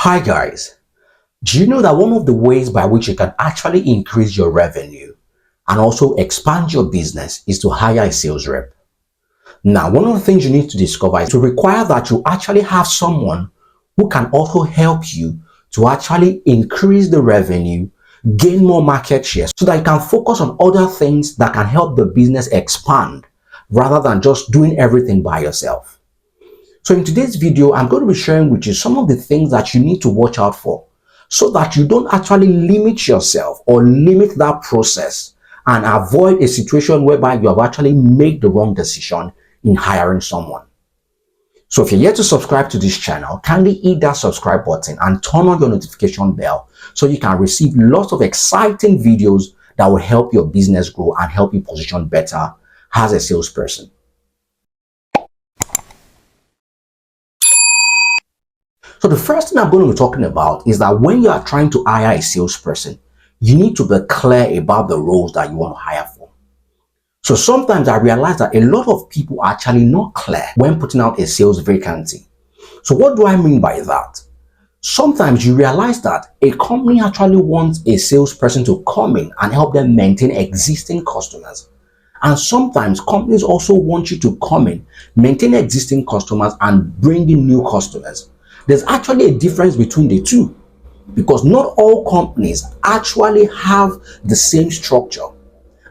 Hi guys, do you know that one of the ways by which you can actually increase your revenue and also expand your business is to hire a sales rep? Now, one of the things you need to discover is to require that you actually have someone who can also help you to actually increase the revenue, gain more market share so that you can focus on other things that can help the business expand rather than just doing everything by yourself. So in today's video, I'm going to be sharing with you some of the things that you need to watch out for so that you don't actually limit yourself or limit that process and avoid a situation whereby you have actually made the wrong decision in hiring someone. So if you're yet to subscribe to this channel, kindly hit that subscribe button and turn on your notification bell so you can receive lots of exciting videos that will help your business grow and help you position better as a salesperson. So the first thing I'm going to be talking about is that when you are trying to hire a salesperson, you need to be clear about the roles that you want to hire for. So sometimes I realize that a lot of people are actually not clear when putting out a sales vacancy. So what do I mean by that? Sometimes you realize that a company actually wants a salesperson to come in and help them maintain existing customers. And sometimes companies also want you to come in, maintain existing customers and bring in new customers. There's actually a difference between the two because not all companies actually have the same structure.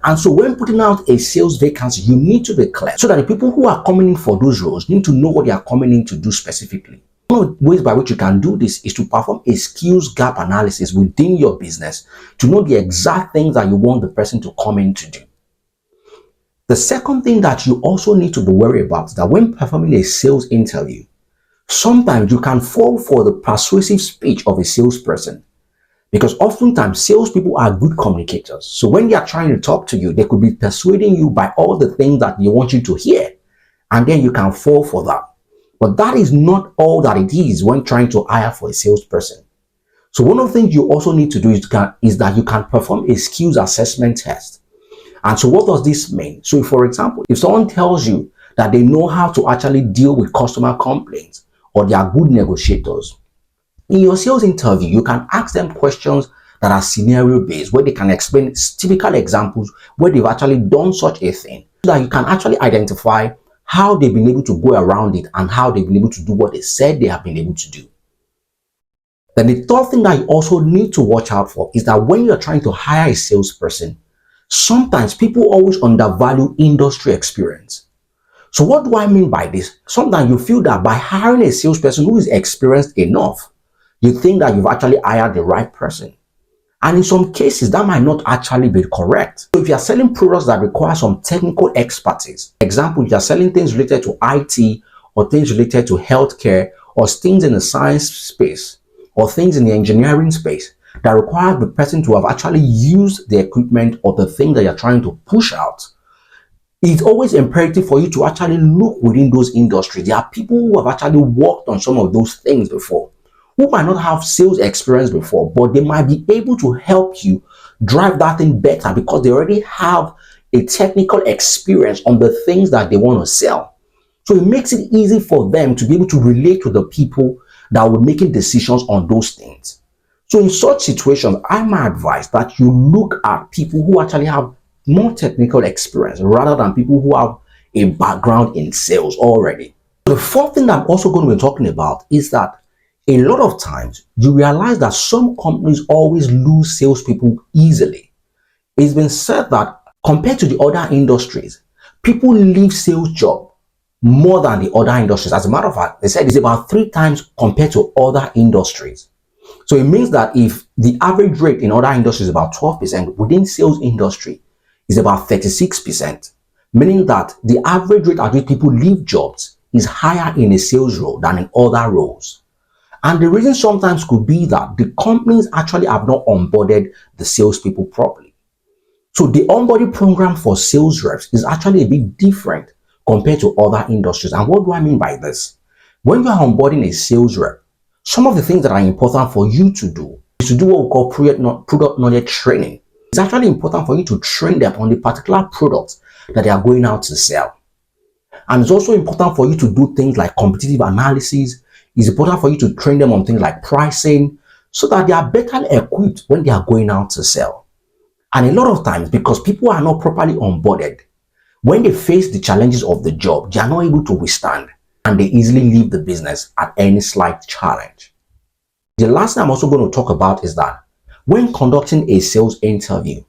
And so when putting out a sales vacancy, you need to be clear so that the people who are coming in for those roles need to know what they are coming in to do specifically. One of the ways by which you can do this is to perform a skills gap analysis within your business to know the exact things that you want the person to come in to do. The second thing that you also need to be worried about is that when performing a sales interview, sometimes you can fall for the persuasive speech of a salesperson because oftentimes salespeople are good communicators. So when they are trying to talk to you, they could be persuading you by all the things that they want you to hear, and then you can fall for that. But that is not all that it is when trying to hire for a salesperson. So one of the things you also need to do is that you can perform a skills assessment test. And so what does this mean? So for example, if someone tells you that they know how to actually deal with customer complaints, or they are good negotiators, in your sales interview, you can ask them questions that are scenario based, where they can explain typical examples where they've actually done such a thing, so that you can actually identify how they've been able to go around it and how they've been able to do what they said they have been able to do. Then the third thing that you also need to watch out for is that when you're trying to hire a salesperson, sometimes people always undervalue industry experience. So what do I mean by this? Sometimes you feel that by hiring a salesperson who is experienced enough, you think that you've actually hired the right person. And in some cases, that might not actually be correct. So if you're selling products that require some technical expertise, for example, if you're selling things related to IT or things related to healthcare or things in the science space or things in the engineering space that require the person to have actually used the equipment or the thing that you're trying to push out, it's always imperative for you to actually look within those industries. There are people who have actually worked on some of those things before, who might not have sales experience before, but they might be able to help you drive that thing better because they already have a technical experience on the things that they want to sell. So it makes it easy for them to be able to relate to the people that will be making decisions on those things. So in such situations, I might advise that you look at people who actually have more technical experience rather than people who have a background in sales already. The fourth thing that I'm also going to be talking about is that a lot of times you realize that some companies always lose salespeople easily. It's been said that compared to the other industries, people leave sales job more than the other industries. As a matter of fact, they said it's about 3 times compared to other industries. So it means that if the average rate in other industries is about 12%, within sales industry is about 36%, meaning that the average rate at which people leave jobs is higher in a sales role than in other roles. And the reason sometimes could be that the companies actually have not onboarded the salespeople properly. So the onboarding program for sales reps is actually a bit different compared to other industries. And what do I mean by this? When you are onboarding a sales rep, some of the things that are important for you to do is to do what we call product knowledge training. It's actually important for you to train them on the particular products that they are going out to sell. And it's also important for you to do things like competitive analysis. It's important for you to train them on things like pricing so that they are better equipped when they are going out to sell. And a lot of times, because people are not properly onboarded, when they face the challenges of the job, they are not able to withstand and they easily leave the business at any slight challenge. The last thing I'm also going to talk about is that when conducting a sales interview,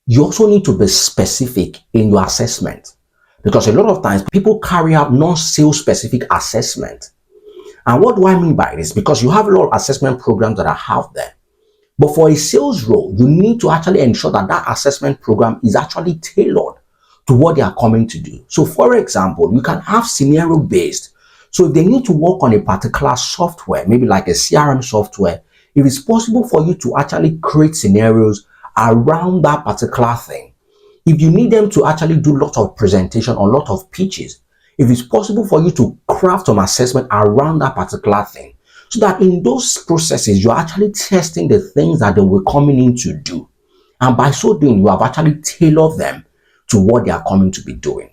you also need to be specific in your assessment, because a lot of times people carry out non-sales specific assessment. And what do I mean by this? Because you have a lot of assessment programs that are out there. But for a sales role, you need to actually ensure that that assessment program is actually tailored to what they are coming to do. So for example, you can have scenario based. So if they need to work on a particular software, maybe like a CRM software, if it's possible for you to actually create scenarios around that particular thing. If you need them to actually do a lot of presentation or a lot of pitches, if it's possible for you to craft some assessment around that particular thing, so that in those processes, you're actually testing the things that they were coming in to do. And by so doing, you have actually tailored them to what they are coming to be doing.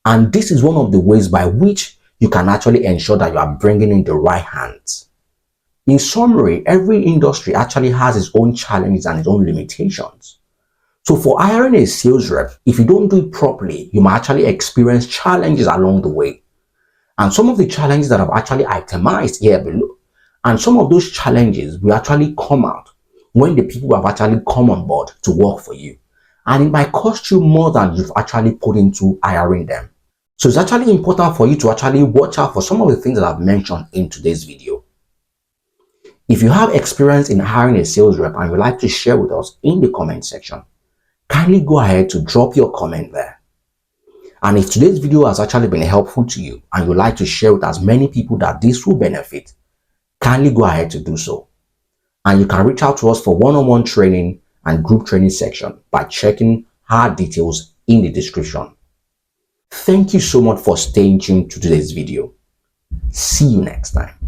And this is one of the ways by which you can actually ensure that you are bringing in the right hands. In summary, every industry actually has its own challenges and its own limitations. So for hiring a sales rep, if you don't do it properly, you might actually experience challenges along the way. And some of the challenges that I've actually itemized here below, and some of those challenges will actually come out when the people have actually come on board to work for you. And it might cost you more than you've actually put into hiring them. So it's actually important for you to actually watch out for some of the things that I've mentioned in today's video. If you have experience in hiring a sales rep and you'd like to share with us in the comment section, kindly go ahead to drop your comment there. And if today's video has actually been helpful to you and you'd like to share with as many people that this will benefit, kindly go ahead to do so. And you can reach out to us for one-on-one training and group training section by checking our details in the description. Thank you so much for staying tuned to today's video. See you next time.